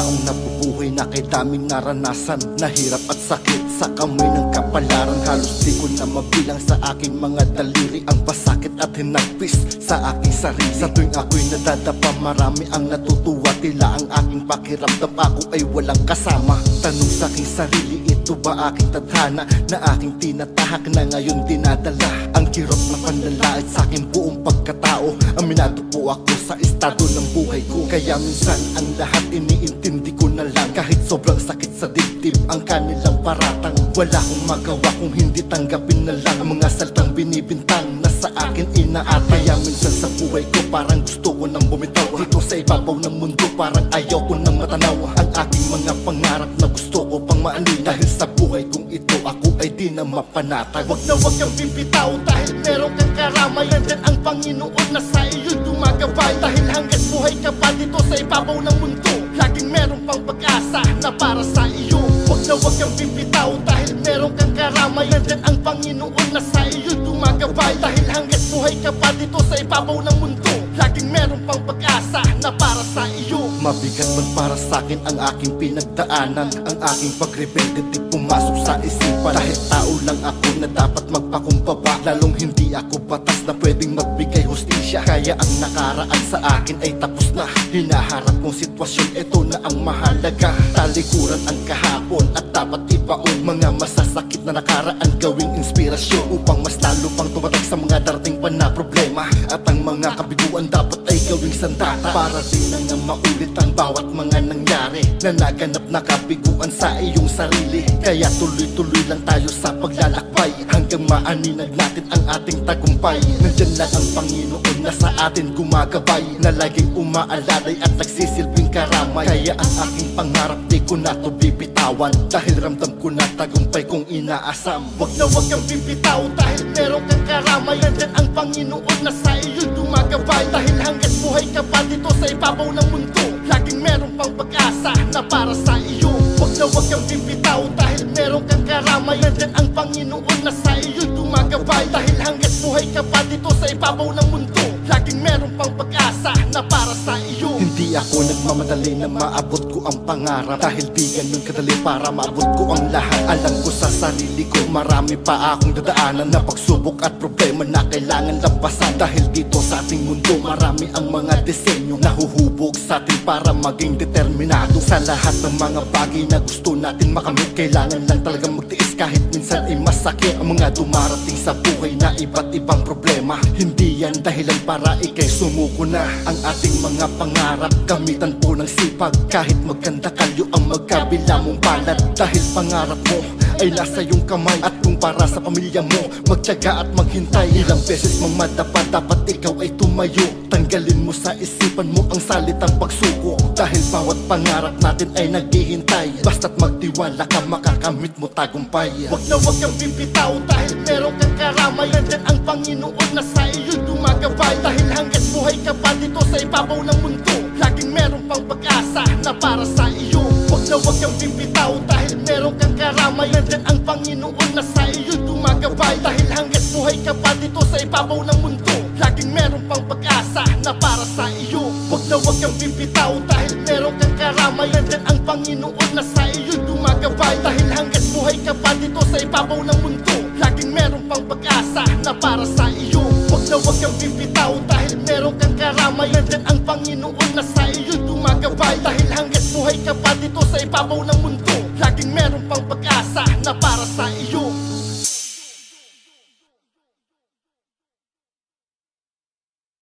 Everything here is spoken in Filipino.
taong nabubuhay na kay daming naranasan, nahirap at sakit sa kamay ng kapalaran. Halos di ko na mabilang sa aking mga daliri ang pasakit at hinagpis sa aking sarili. Sa tuwing ako'y nadadapa, marami ang natutuwa, tila ang aking pakiramdam ako ay walang kasama. Tanong sa aking sarili, ito ba aking tadhana na aking tinatahak na ngayon dinadala? Ang kirot na panlalait sa aking buong pagkatao. Aminado po ako sa estado ng buhay ko, kaya minsan ang lahat iniintindi ko na lang. Kahit sobrang sakit sa dibdib ang kanilang paratang, wala akong magawa kung hindi tanggapin na lang ang mga saltang binibintang na sa akin inaatay. Kaya minsan sa buhay ko parang gusto ko nang bumitaw. Dito sa ibabaw ng mundo parang ayaw ko nang matanaw ang aking mga pangarap na gusto ko pang maaliw. Dahil sa buhay kong ito ako ay di na mapanatag. Wag na wag kang bibitaw dahil meron kang karamay. Nandyan ang Panginoon na sa iyo'y gumagabay. Dahil hanggat buhay ka pa dito sa ibabaw ng mundo, laging meron pang pag-asa na para sa iyo. Wag na wag kang bibitaw dahil meron kang karamay. Nandyan ang Panginoon na sa iyo'y gumagabay. Dahil hanggat buhay ka pa dito sa ibabaw ng mundo, laging meron pang pag-asa na para sa iyo. Mabigat man para sa'kin ang aking pinagdaanan, ang aking pagrebelde di pumasok sa isipan. Dahil tao lang ako na dapat magpakumbaba, lalong hindi ako batas na pwedeng magbigay hustisya. Kaya ang nakaraan sa akin ay tapos na. Hinaharap mong sitwasyon, ito na ang mahalaga. Talikuran ang kahapon at dapat ibaon. Mga masasakit na nakaraan gawing inspirasyon, upang mas lalo pang tumatak sa mga darating pa na problema. At ang mga kabiguan dapat ay gawing sandata, para din na nga maulit ang bawat mga nangyari na naganap na kabiguan sa iyong sarili. Kaya tuloy-tuloy lang tayo sa paglalakbay hanggang maaninag natin ang ating tagumpay. Nandyan lang ang Panginoon na sa atin gumagabay, na laging umaalalay at nagsisilbing karamay. Kaya ang aking pangarap di ko na to bibitawan, dahil ramdam ko na tagumpay kong inaasam. Wag na wag kang bibitaw dahil meron kang karamay. Nandyan ang Panginoon na sa iyo'y gumagabay. Dahil hanggat buhay ka pa dito sa ibabaw ng mundo, laging meron pang pag-asa na para sa iyo. Wag na wag kang bibitaw dahil meron kang karamay. Nandyan ang Panginoon na sa iyo'y gumagabay. Dahil hanggat buhay ka pa dito sa ibabaw ng mundo, laging meron pang pag-asa na para sa iyo. Hindi ako nagmamadali na maabot ko ang pangarap, dahil di ganun kadali para maabot ko ang lahat. Alam ko sa sarili ko marami pa akong dadaanan na pagsubok at problema na kailangan lampasan. Dahil dito sa ating mundo marami ang mga disenyo na huhubog sa atin para maging determinado sa lahat ng mga bagay na gusto natin makamit. Kailangan lang talagang magtiis kahit minsan ay masakit ang mga dumarating sa buhay na iba't ibang problema. Hindi yan dahilan para ikay sumuko na. Ang ating mga pangarap gamitan po ng sipag, kahit magkanda kalyo ang magkabila mong balat. Dahil pangarap mo ay nasa iyong kamay, at kung para sa pamilya mo magtiyaga at maghintay. Ilang beses mang madapa dapat ikaw ay tumayo. Tanggalin mo sa isipan mo ang salitang pagsuko, dahil bawat pangarap natin ay naghihintay. Basta't magtiwala ka makakamit mo tagumpay. Wag na wag kang bibitaw dahil meron kang karamay. Nandyan ang Panginoon na sa iyo'y gumagabay. Dahil hanggat buhay ka pa dito sa ibabaw ng mundo, laging meron pang pag-asa na para sa iyo. Wag na wag kang bibitaw dahil meron kang karamay. Nandyan ang Panginoon na sa iyo'y gumagabay. Dahil hanggat buhay ka pa dito sa ibabaw ng mundo, laging meron pang pag-asa na para sa iyo. Wag na wag kang bibitaw dahil meron kang karamay. Nandyan ang Panginoon na sa iyo'y gumagabay. Dahil hanggat buhay ka pa dito sa ibabaw ng mundo, laging meron pang pag-asa na para sa iyo. Wag na wag kang bibitaw dahil meron kang karamay. Nandyan ang Panginoon na sa iyo'y gumagabay. Dahil hanggat buhay ka pa dito sa ibabaw ng mundo, laging meron pang pag-asa na para sa iyo.